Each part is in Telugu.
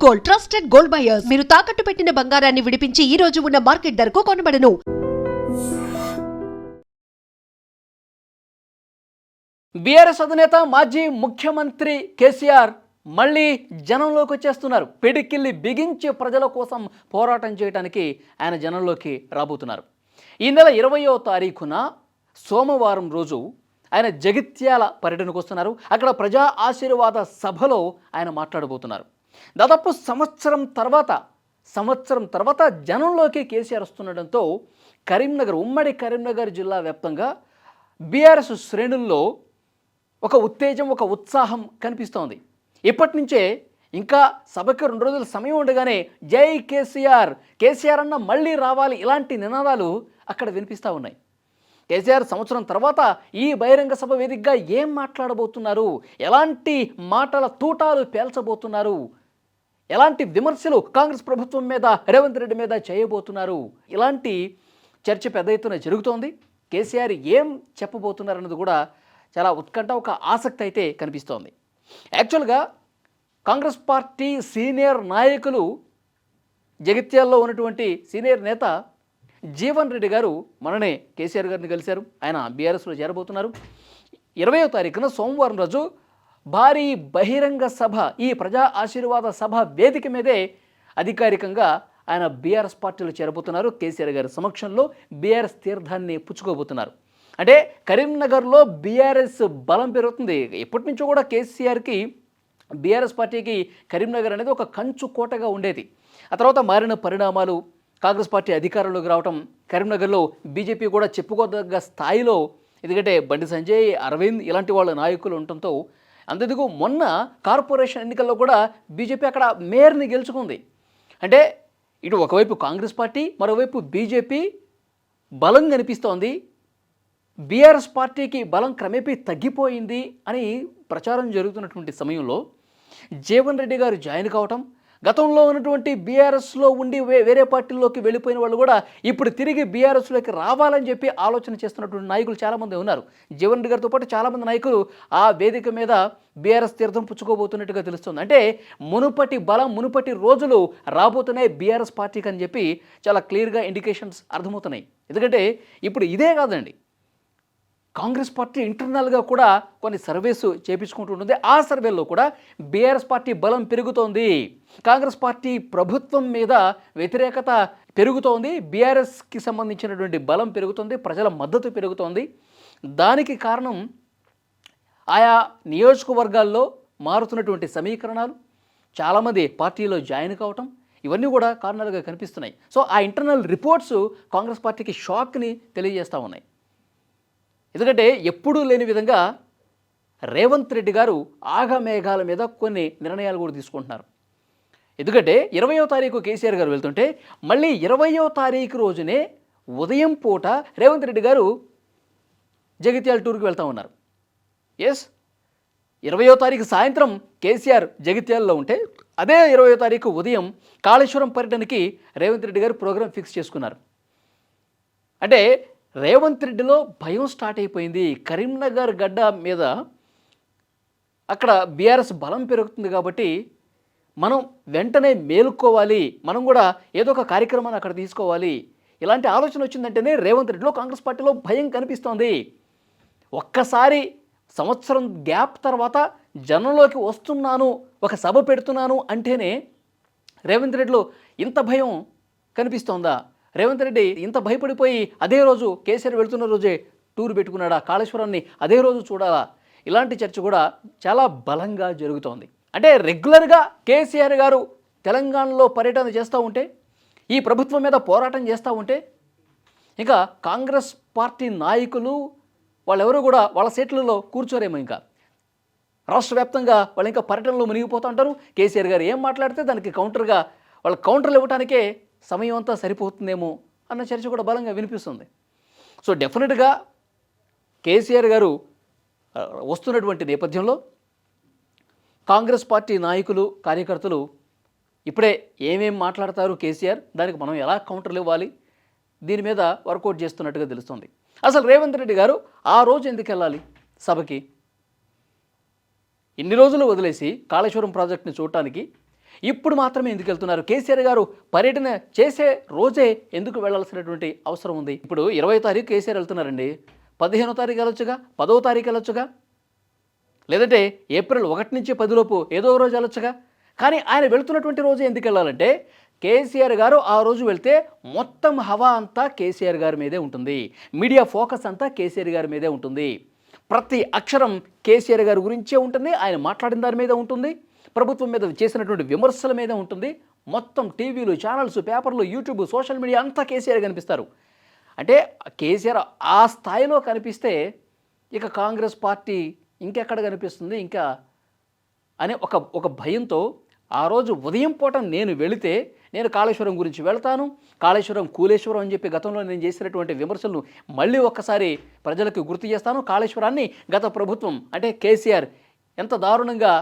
Gold, trusted gold buyers. మీరు తాకట్టు పెట్టిన బంగారాన్ని విడిపించి ఈ రోజు ఉన్న మార్కెట్ ధరకు కొనబడను. బీఆర్ఎస్ అధినేత మాజీ ముఖ్యమంత్రి కేసీఆర్ మళ్ళీ జనంలోకి వచ్చేస్తున్నారు. పిడికిల్లి బిగించి ప్రజల కోసం పోరాటం చేయడానికి ఆయన జనంలోకి రాబోతున్నారు. ఈ నెల 20వ తారీఖున సోమవారం రోజు ఆయన జగిత్యాల పర్యటనకు వస్తున్నారు. అక్కడ ప్రజా ఆశీర్వాద సభలో ఆయన మాట్లాడబోతున్నారు. దాదాపు సంవత్సరం తర్వాత జనంలోకి కేసీఆర్ వస్తుండడంతో కరీంనగర్, ఉమ్మడి కరీంనగర్ జిల్లా వ్యాప్తంగా బీఆర్ఎస్ శ్రేణుల్లో ఒక ఉత్తేజం, ఒక ఉత్సాహం కనిపిస్తోంది. ఇప్పటి నుంచే ఇంకా సభకు 2 రోజుల సమయం ఉండగానే జై కేసీఆర్, కేసీఆర్ అన్న మళ్ళీ రావాలి, ఇలాంటి నినాదాలు అక్కడ వినిపిస్తూ ఉన్నాయి. కేసీఆర్ సంవత్సరం తర్వాత ఈ బహిరంగ సభ వేదికగా ఏం మాట్లాడబోతున్నారు, ఎలాంటి మాటల తూటాలు పేల్చబోతున్నారు, ఎలాంటి విమర్శలు కాంగ్రెస్ ప్రభుత్వం మీద, రేవంత్ రెడ్డి మీద చేయబోతున్నారు, ఇలాంటి చర్చ పెద్ద ఎత్తున జరుగుతోంది. కేసీఆర్ ఏం చెప్పబోతున్నారు అన్నది కూడా చాలా ఉత్కంఠ, ఒక ఆసక్తి అయితే కనిపిస్తోంది. యాక్చువల్గా కాంగ్రెస్ పార్టీ సీనియర్ నాయకులు, జగిత్యాల్లో ఉన్నటువంటి సీనియర్ నేత జీవన్ రెడ్డి గారు మననే కేసీఆర్ గారిని కలిశారు. ఆయన బీఆర్ఎస్లో చేరబోతున్నారు. 20వ తారీఖున సోమవారం రోజు భారీ బహిరంగ సభ, ఈ ప్రజా ఆశీర్వాద సభ వేదిక మీదే అధికారికంగా ఆయన బీఆర్ఎస్ పార్టీలో చేరబోతున్నారు. కేసీఆర్ గారి సమక్షంలో బీఆర్ఎస్ తీర్థాన్ని పుచ్చుకోబోతున్నారు. అంటే కరీంనగర్లో బీఆర్ఎస్ బలం పెరుగుతుంది. ఎప్పటి నుంచో కూడా కేసీఆర్కి, బీఆర్ఎస్ పార్టీకి కరీంనగర్ అనేది ఒక కంచు కోటగా ఉండేది. ఆ తర్వాత మారిన పరిణామాలు, కాంగ్రెస్ పార్టీ అధికారంలోకి రావటం, కరీంనగర్లో బీజేపీ కూడా చెప్పుకోదగ్గ స్థాయిలో, ఎందుకంటే బండి సంజయ్, అరవింద్ ఇలాంటి వాళ్ళ నాయకులు ఉండటంతో, అంతెందుకు మొన్న కార్పొరేషన్ ఎన్నికల్లో కూడా బీజేపీ అక్కడ మేయర్ని గెలుచుకుంది. అంటే ఇటు ఒకవైపు కాంగ్రెస్ పార్టీ, మరోవైపు బీజేపీ బలం కనిపిస్తోంది. బీఆర్ఎస్ పార్టీకి బలం క్రమేపీ తగ్గిపోయింది అని ప్రచారం జరుగుతున్నటువంటి సమయంలో జీవన్ రెడ్డి గారు జాయిన్ కావటం, గతంలో ఉన్నటువంటి బీఆర్ఎస్లో ఉండి వేరే పార్టీల్లోకి వెళ్ళిపోయిన వాళ్ళు కూడా ఇప్పుడు తిరిగి బీఆర్ఎస్లోకి రావాలని చెప్పి ఆలోచన చేస్తున్నటువంటి నాయకులు చాలామంది ఉన్నారు. జీవన్ రెడ్డి గారితో పాటు చాలామంది నాయకులు ఆ వేదిక మీద బీఆర్ఎస్ తీర్థం పుచ్చుకోబోతున్నట్టుగా తెలుస్తుంది. అంటే మునుపటి బలం, మునుపటి రోజులు రాబోతున్నాయి బీఆర్ఎస్ పార్టీకి అని చెప్పి చాలా క్లియర్గా ఇండికేషన్స్ అర్థమవుతున్నాయి. ఎందుకంటే ఇప్పుడు ఇదే కాదండి, కాంగ్రెస్ పార్టీ ఇంటర్నల్గా కూడా కొన్ని సర్వేస్ చేపించుకుంటుంటుంది. ఆ సర్వేల్లో కూడా బీఆర్ఎస్ పార్టీ బలం పెరుగుతోంది, కాంగ్రెస్ పార్టీ ప్రభుత్వం మీద వ్యతిరేకత పెరుగుతోంది, బీఆర్ఎస్కి సంబంధించినటువంటి బలం పెరుగుతుంది, ప్రజల మద్దతు పెరుగుతోంది. దానికి కారణం ఆయా నియోజకవర్గాల్లో మారుతున్నటువంటి సమీకరణాలు, చాలామంది పార్టీలో జాయిన్ కావటం, ఇవన్నీ కూడా కారణాలుగా కనిపిస్తున్నాయి. సో ఆ ఇంటర్నల్ రిపోర్ట్స్ కాంగ్రెస్ పార్టీకి షాక్ని తెలియజేస్తూ ఉన్నాయి. ఎందుకంటే ఎప్పుడూ లేని విధంగా రేవంత్ రెడ్డి గారు ఆగమేఘాల మీద కొన్ని నిర్ణయాలు కూడా తీసుకుంటున్నారు. ఎందుకంటే 20వ తారీఖు కేసీఆర్ గారు వెళ్తుంటే మళ్ళీ 20వ తారీఖు రోజునే ఉదయం పూట రేవంత్ రెడ్డి గారు జగిత్యాల టూర్కి వెళ్తూ ఉన్నారు. ఎస్, 20వ తారీఖు సాయంత్రం కేసీఆర్ జగిత్యాలలో ఉంటే అదే 20వ తారీఖు ఉదయం కాళేశ్వరం పర్యటనకి రేవంత్ రెడ్డి గారు ప్రోగ్రాం ఫిక్స్ చేసుకున్నారు. అంటే రేవంత్ రెడ్డిలో భయం స్టార్ట్ అయిపోయింది. కరీంనగర్ గడ్డ మీద అక్కడ బీఆర్ఎస్ బలం పెరుగుతుంది కాబట్టి మనం వెంటనే మేలుకోవాలి, మనం కూడా ఏదో ఒక కార్యక్రమాన్ని అక్కడ తీసుకోవాలి, ఇలాంటి ఆలోచన వచ్చిందంటేనే రేవంత్ రెడ్డిలో, కాంగ్రెస్ పార్టీలో భయం కనిపిస్తోంది. ఒక్కసారి సంవత్సరం గ్యాప్ తర్వాత జనంలోకి వస్తున్నాను, ఒక సభ పెడుతున్నాను అంటేనే రేవంత్ రెడ్డిలో ఇంత భయం కనిపిస్తోందా? రేవంత్ రెడ్డి ఇంత భయపడిపోయి అదే రోజు కేసీఆర్ వెళుతున్న రోజే టూర్ పెట్టుకున్నాడా? కాళేశ్వరాన్ని అదే రోజు చూడాలా? ఇలాంటి చర్చ కూడా చాలా బలంగా జరుగుతోంది. అంటే రెగ్యులర్గా కేసీఆర్ గారు తెలంగాణలో పర్యటన చేస్తూ ఉంటే, ఈ ప్రభుత్వం మీద పోరాటం చేస్తూ ఉంటే, ఇంకా కాంగ్రెస్ పార్టీ నాయకులు వాళ్ళెవరూ కూడా వాళ్ళ సీట్లలో కూర్చోరేమో. ఇంకా రాష్ట్ర వ్యాప్తంగా వాళ్ళు ఇంకా పర్యటనలో మునిగిపోతూ ఉంటారు. కేసీఆర్ గారు ఏం మాట్లాడితే దానికి కౌంటర్గా వాళ్ళ కౌంటర్లు ఇవ్వడానికే సమయం అంతా సరిపోతుందేమో అన్న చర్చ కూడా బలంగా వినిపిస్తుంది. సో డెఫినెట్గా కేసీఆర్ గారు వస్తున్నటువంటి నేపథ్యంలో కాంగ్రెస్ పార్టీ నాయకులు, కార్యకర్తలు ఇప్పుడే ఏమేం మాట్లాడతారు కేసీఆర్, దానికి మనం ఎలా కౌంటర్లు ఇవ్వాలి, దీని మీద వర్కౌట్ చేస్తున్నట్టుగా తెలుస్తుంది. అసలు రేవంత్ రెడ్డి గారు ఆ రోజు ఎందుకు వెళ్ళాలి సభకి? ఇన్ని రోజులు వదిలేసి కాళేశ్వరం ప్రాజెక్టుని చూడటానికి ఇప్పుడు మాత్రమే ఎందుకు వెళ్తున్నారు? కేసీఆర్ గారు పర్యటన చేసే రోజే ఎందుకు వెళ్ళాల్సినటువంటి అవసరం ఉంది? ఇప్పుడు 20వ తారీఖు కేసీఆర్ వెళ్తున్నారండి, 15వ తారీఖు వెళ్ళొచ్చుగా, 10వ తారీఖు వెళ్ళొచ్చుగా, లేదంటే ఏప్రిల్ 1 నుంచి 10 లోపు ఏదో రోజు వెళ్ళొచ్చుగా. కానీ ఆయన వెళుతున్నటువంటి రోజు ఎందుకు వెళ్ళాలంటే కేసీఆర్ గారు ఆ రోజు వెళ్తే మొత్తం హవా అంతా కేసీఆర్ గారి మీదే ఉంటుంది, మీడియా ఫోకస్ అంతా కేసీఆర్ గారి మీదే ఉంటుంది, ప్రతి అక్షరం కేసీఆర్ గారి గురించే ఉంటుంది, ఆయన మాట్లాడిన దాని మీద ఉంటుంది, ప్రభుత్వం మీద చేసినటువంటి విమర్శల మీద ఉంటుంది. మొత్తం టీవీలు, ఛానల్స్, పేపర్లు, యూట్యూబ్, సోషల్ మీడియా అంతా కేసీఆర్ కనిపిస్తారు. అంటే కేసీఆర్ ఆ స్థాయిలో కనిపిస్తే ఇక కాంగ్రెస్ పార్టీ ఇంకెక్కడ కనిపిస్తుంది ఇంకా అనే ఒక భయంతో ఆ రోజు ఉదయం పూట నేను వెళితే నేను కాళేశ్వరం గురించి వెళ్తాను, కాళేశ్వరం కూలేశ్వరం అని చెప్పి గతంలో నేను చేసినటువంటి విమర్శలను మళ్ళీ ఒక్కసారి ప్రజలకు గుర్తు చేస్తాను. కాళేశ్వరాన్ని గత ప్రభుత్వం అంటే కేసీఆర్ ఎంత దారుణంగా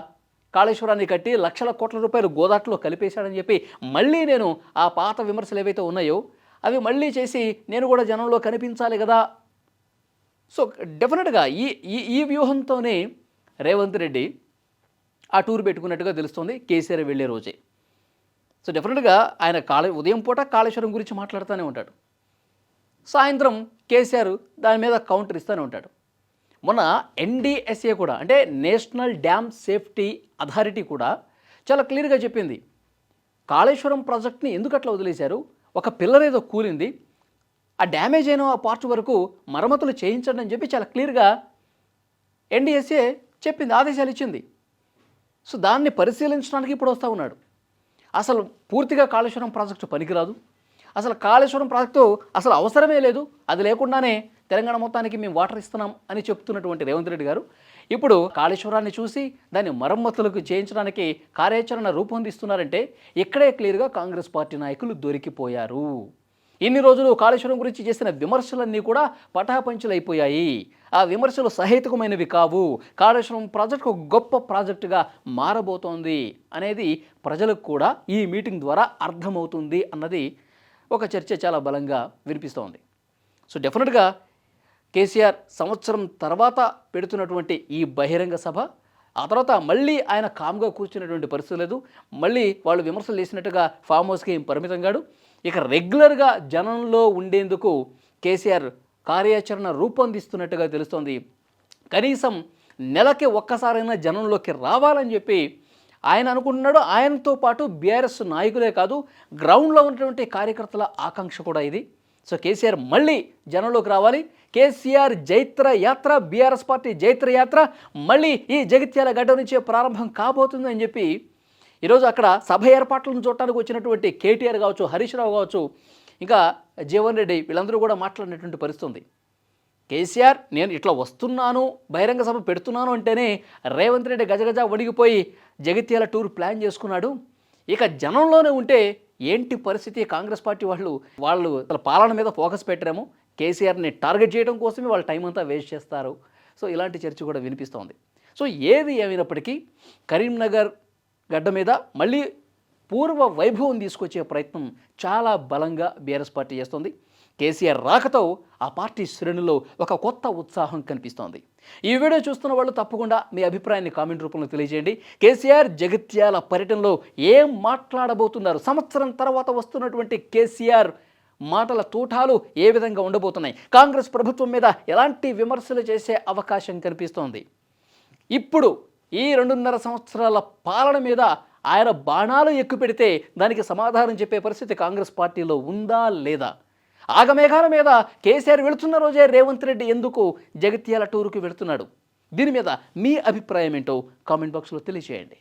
కాళేశ్వరాన్ని కట్టి లక్షల కోట్ల రూపాయలు గోదాట్లో కలిపేశాడని చెప్పి మళ్ళీ నేను ఆ పాత విమర్శలు ఏవైతే ఉన్నాయో అవి మళ్ళీ చేసి నేను కూడా జనంలో కనిపించాలి కదా. సో డెఫినెట్గా ఈ వ్యూహంతోనే రేవంత్ రెడ్డి ఆ టూర్ పెట్టుకున్నట్టుగా తెలుస్తుంది కేసీఆర్ వెళ్ళే రోజే. సో డెఫినెట్గా ఆయన ఉదయం పూట కాళేశ్వరం గురించి మాట్లాడుతూనే ఉంటాడు, సాయంత్రం కేసీఆర్ దాని మీద కౌంటర్ ఇస్తూనే ఉంటాడు. మొన్న NDSA కూడా అంటే నేషనల్ డ్యామ్ సేఫ్టీ అథారిటీ కూడా చాలా క్లియర్గా చెప్పింది, కాళేశ్వరం ప్రాజెక్ట్ని ఎందుకు అట్లా వదిలేశారు, ఒక పిల్లర్ ఏదో కూలింది, ఆ డ్యామేజ్ అయిన ఆ పార్ట్ వరకు మరమ్మతులు చేయించండి అని చెప్పి చాలా క్లియర్గా NDSA చెప్పింది, ఆదేశాలు ఇచ్చింది. సో దాన్ని పరిశీలించడానికి ఇప్పుడు వస్తూ ఉన్నాడు. అసలు పూర్తిగా కాళేశ్వరం ప్రాజెక్టు పనికిరాదు, అసలు కాళేశ్వరం ప్రాజెక్టు అసలు అవసరమే లేదు, అది లేకుండానే తెలంగాణ మొత్తానికి మేము వాటర్ ఇస్తున్నాం అని చెప్తున్నటువంటి రేవంత్ రెడ్డి గారు ఇప్పుడు కాళేశ్వరాన్ని చూసి దాన్ని మరమ్మతులకు చేయించడానికి కార్యాచరణ రూపొందిస్తున్నారంటే ఇక్కడే క్లియర్గా కాంగ్రెస్ పార్టీ నాయకులు దొరికిపోయారు. ఇన్ని రోజులు కాళేశ్వరం గురించి చేసిన విమర్శలన్నీ కూడా పటాపంచలైపోయాయి, ఆ విమర్శలు సహేతుకమైనవి కావు, కాళేశ్వరం ప్రాజెక్టు ఒక గొప్ప ప్రాజెక్టుగా మారబోతోంది అనేది ప్రజలకు కూడా ఈ మీటింగ్ ద్వారా అర్థమవుతుంది అన్నది ఒక చర్చ చాలా బలంగా వినిపిస్తోంది. సో డెఫినెట్గా కేసీఆర్ సంవత్సరం తర్వాత పెడుతున్నటువంటి ఈ బహిరంగ సభ ఆ తర్వాత మళ్ళీ ఆయన కామ్గా కూర్చున్నటువంటి పరిస్థితి లేదు, మళ్ళీ వాళ్ళు విమర్శలు చేసినట్టుగా ఫామ్ హౌస్కి ఏం పరిమితం కాడు, ఇక రెగ్యులర్గా జనంలో ఉండేందుకు కేసీఆర్ కార్యాచరణ రూపొందిస్తున్నట్టుగా తెలుస్తోంది. కనీసం నెలకి ఒక్కసారైనా జనంలోకి రావాలని చెప్పి ఆయన అనుకుంటున్నాడు. ఆయనతో పాటు బీఆర్ఎస్ నాయకులే కాదు, గ్రౌండ్లో ఉన్నటువంటి కార్యకర్తల ఆకాంక్ష కూడా ఇది. సో కేసీఆర్ మళ్ళీ జనంలోకి రావాలి, కేసీఆర్ జైత్ర యాత్ర, బీఆర్ఎస్ పార్టీ జైత్ర యాత్ర మళ్ళీ ఈ జగిత్యాల గడ్డ నుంచే ప్రారంభం కాబోతుంది అని చెప్పి ఈరోజు అక్కడ సభ ఏర్పాట్లను చూడటానికి వచ్చినటువంటి కేటీఆర్ కావచ్చు, హరీష్ రావు కావచ్చు, ఇంకా జీవన్ రెడ్డి వీళ్ళందరూ కూడా మాట్లాడినటువంటి పరిస్థితి ఉంది. కేసీఆర్ నేను ఇట్లా వస్తున్నాను, బహిరంగ సభ పెడుతున్నాను అంటేనే రేవంత్ రెడ్డి గజగజ వణిగిపోయి జగిత్యాల టూర్ ప్లాన్ చేసుకున్నాడు, ఇక జనంలోనే ఉంటే ఏంటి పరిస్థితి, కాంగ్రెస్ పార్టీ వాళ్ళు అసలు పాలన మీద ఫోకస్ పెట్టారేమో, కేసీఆర్ని టార్గెట్ చేయడం కోసమే వాళ్ళ టైం అంతా వేస్ట్ చేస్తారు. సో ఇలాంటి చర్చ కూడా వినిపిస్తోంది. సో ఏది ఏమైనప్పటికీ కరీంనగర్ గడ్డ మీద మళ్ళీ పూర్వ వైభవం తీసుకొచ్చే ప్రయత్నం చాలా బలంగా బీఆర్ఎస్ పార్టీ చేస్తోంది. కేసీఆర్ రాకతో ఆ పార్టీ శ్రేణుల్లో ఒక కొత్త ఉత్సాహం కనిపిస్తోంది. ఈ వీడియో చూస్తున్న వాళ్ళు తప్పకుండా మీ అభిప్రాయాన్ని కామెంట్ రూపంలో తెలియజేయండి. కేసీఆర్ జగిత్యాల పర్యటనలో ఏం మాట్లాడబోతున్నారు, సంవత్సరం తర్వాత వస్తున్నటువంటి కేసీఆర్ మాటల తూటాలు ఏ విధంగా ఉండబోతున్నాయి, కాంగ్రెస్ ప్రభుత్వం మీద ఎలాంటి విమర్శలు చేసే అవకాశం కనిపిస్తోంది, ఇప్పుడు ఈ 2.5 సంవత్సరాల పాలన మీద ఆయన బాణాలు ఎక్కుపెడితే దానికి సమాధానం చెప్పే పరిస్థితి కాంగ్రెస్ పార్టీలో ఉందా లేదా, ఆగమేఘాల మీద కేసీఆర్ వెళుతున్న రోజే రేవంత్ రెడ్డి ఎందుకు జగిత్యాల టూరుకు వెళుతున్నాడు, దీని మీద మీ అభిప్రాయం ఏంటో కామెంట్ బాక్స్లో తెలియజేయండి.